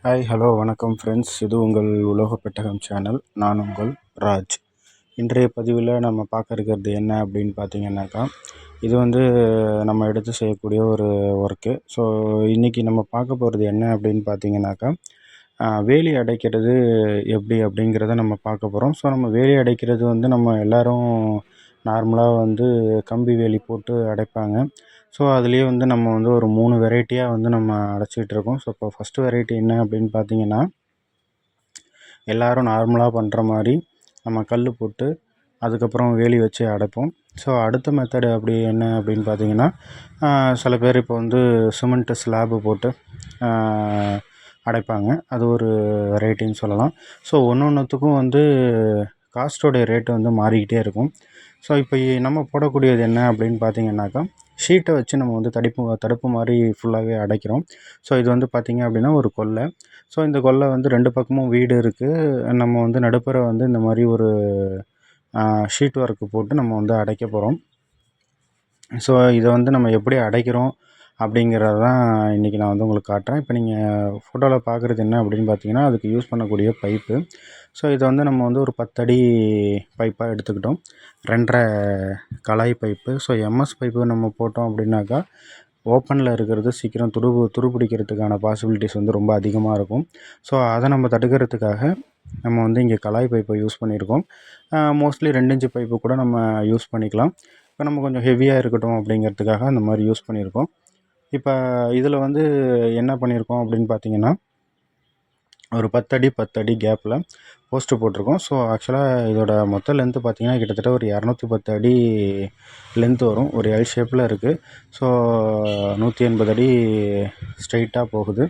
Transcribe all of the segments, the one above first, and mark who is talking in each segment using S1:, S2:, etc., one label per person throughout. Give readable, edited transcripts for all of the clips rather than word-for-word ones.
S1: Hi hello வணக்கம் friends, இது உங்கள் உலக பெட்டகம் சேனல். நான் உங்கள் ராஜ். இன்றைய பதிவில் நம்ம பார்க்க இருக்கிறது என்ன அப்படின்னு பார்த்தீங்கன்னாக்கா, இது வந்து நம்ம எடுத்து செய்யக்கூடிய ஒரு ஒர்க்கு. ஸோ இன்றைக்கி நம்ம பார்க்க போகிறது என்ன அப்படின்னு பார்த்தீங்கன்னாக்கா, வேலி அடைக்கிறது எப்படி அப்படிங்கிறத நம்ம பார்க்க போகிறோம். ஸோ நம்ம வேலி அடைக்கிறது வந்து நம்ம எல்லோரும் நார்மலாக வந்து கம்பி வேலி போட்டு அடைப்பாங்க. ஸோ அதுலேயே வந்து நம்ம வந்து ஒரு 3 வெரைட்டியாக வந்து நம்ம அடைச்சிக்கிட்ருக்கோம். ஸோ இப்போ ஃபஸ்ட்டு வெரைட்டி என்ன அப்படின்னு பார்த்தீங்கன்னா, எல்லோரும் நார்மலாக பண்ணுற மாதிரி நம்ம கல் போட்டு அதுக்கப்புறம் வேலி வச்சு அடைப்போம். ஸோ அடுத்த மெத்தடு அப்படி என்ன அப்படின்னு பார்த்தீங்கன்னா, சில பேர் இப்போ வந்து சிமெண்ட்டு ஸ்லாபு போட்டு அடைப்பாங்க. அது ஒரு வெரைட்டின்னு சொல்லலாம். ஸோ ஒன்றுத்துக்கும் வந்து காஸ்ட்டோடைய ரேட்டு வந்து மாறிக்கிட்டே இருக்கும். ஸோ இப்போ நம்ம போடக்கூடியது என்ன அப்படின்னு பார்த்தீங்கன்னாக்கா, ஷீட்டை வச்சு நம்ம வந்து தடுப்பு மாதிரி ஃபுல்லாகவே அடைக்கிறோம். ஸோ இது வந்து பார்த்திங்க அப்படின்னா ஒரு கொல்லை. ஸோ இந்த கொல்லை வந்து 2 பக்கமும் வீடு இருக்குது. நம்ம வந்து நடுப்புற வந்து இந்த மாதிரி ஒரு ஷீட் ஒர்க்கு போட்டு நம்ம வந்து அடைக்க போகிறோம். ஸோ இதை வந்து நம்ம எப்படி அடைக்கிறோம் அப்படிங்கிறது தான் இன்றைக்கி நான் வந்து உங்களுக்கு காட்டுறேன். இப்போ நீங்கள் ஃபோட்டோவில் பார்க்குறது என்ன அப்படின்னு பார்த்தீங்கன்னா, அதுக்கு யூஸ் பண்ணக்கூடிய பைப்பு. ஸோ இதை வந்து நம்ம வந்து ஒரு 10 அடி பைப்பாக எடுத்துக்கிட்டோம். 2.5 கலாய் பைப்பு. ஸோ எம்எஸ் பைப்பு நம்ம போட்டோம் அப்படின்னாக்கா, ஓப்பனில் இருக்கிறது சீக்கிரம் துருப்பிடிக்கிறதுக்கான பாசிபிலிட்டிஸ் வந்து ரொம்ப அதிகமாக இருக்கும். ஸோ அதை நம்ம தடுக்கிறதுக்காக நம்ம வந்து இங்கே கலாய் பைப்பை யூஸ் பண்ணியிருக்கோம். மோஸ்ட்லி 2 இன்ச்சு பைப்பு கூட நம்ம யூஸ் பண்ணிக்கலாம். இப்போ நம்ம கொஞ்சம் ஹெவியாக இருக்கட்டும் அப்படிங்கிறதுக்காக அந்த மாதிரி யூஸ் பண்ணியிருக்கோம். இப்போ இதில் வந்து என்ன பண்ணியிருக்கோம் அப்படின்னு பார்த்தீங்கன்னா, ஒரு 10 அடி கேப்பில் போஸ்ட்டு போட்டிருக்கோம். ஸோ ஆக்சுவலாக இதோட மொத்த லென்த்து பார்த்திங்கன்னா கிட்டத்தட்ட ஒரு 210 அடி லென்த் வரும். ஒரு எல் ஷேப்பில் இருக்குது. ஸோ 180 அடி ஸ்ட்ரைட்டாக போகுது.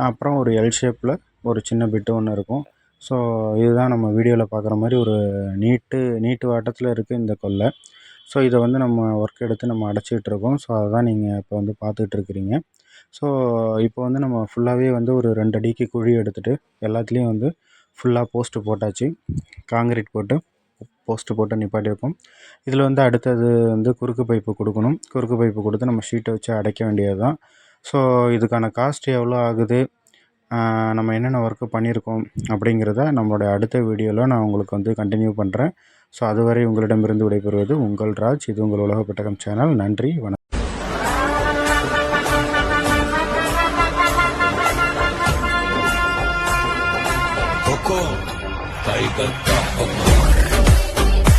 S1: அப்புறம் ஒரு எல் ஷேப்பில் ஒரு சின்ன பிட்டு ஒன்று இருக்கும். ஸோ இதுதான் நம்ம வீடியோவில் பார்க்குற மாதிரி ஒரு நீட்டு வாட்டத்தில் இருக்குது இந்த கொல்லை. ஸோ இதை வந்து நம்ம ஒர்க் எடுத்து நம்ம அடைச்சிக்கிட்ருக்கோம். ஸோ அதை தான் நீங்கள் இப்போ வந்து பார்த்துட்ருக்கிறீங்க. ஸோ இப்போ வந்து நம்ம ஃபுல்லாகவே வந்து ஒரு 2 அடிக்கு குழி எடுத்துகிட்டு எல்லாத்துலேயும் வந்து ஃபுல்லாக போஸ்ட்டு போட்டாச்சு. காங்கிரீட் போட்டு போஸ்ட்டு போட்டு நிப்பாட்டியிருக்கோம். இதில் வந்து அடுத்தது வந்து குறுக்கு பைப்பு கொடுக்கணும். குறுக்கு பைப்பு கொடுத்து நம்ம ஷீட்டை வச்சு அடைக்க வேண்டியது தான். ஸோ இதுக்கான காஸ்ட் எவ்வளோ ஆகுது, நம்ம என்னென்ன ஒர்க்கு பண்ணியிருக்கோம் அப்படிங்கிறத நம்மளுடைய அடுத்த வீடியோவில் நான் உங்களுக்கு வந்து கண்டினியூ பண்ணுறேன். ஸோ அதுவரை உங்களிடமிருந்து விடைபெறுவது உங்கள் ராஜ். இது உங்கள் உலக பெட்டகம் சேனல். நன்றி, வணக்கம்.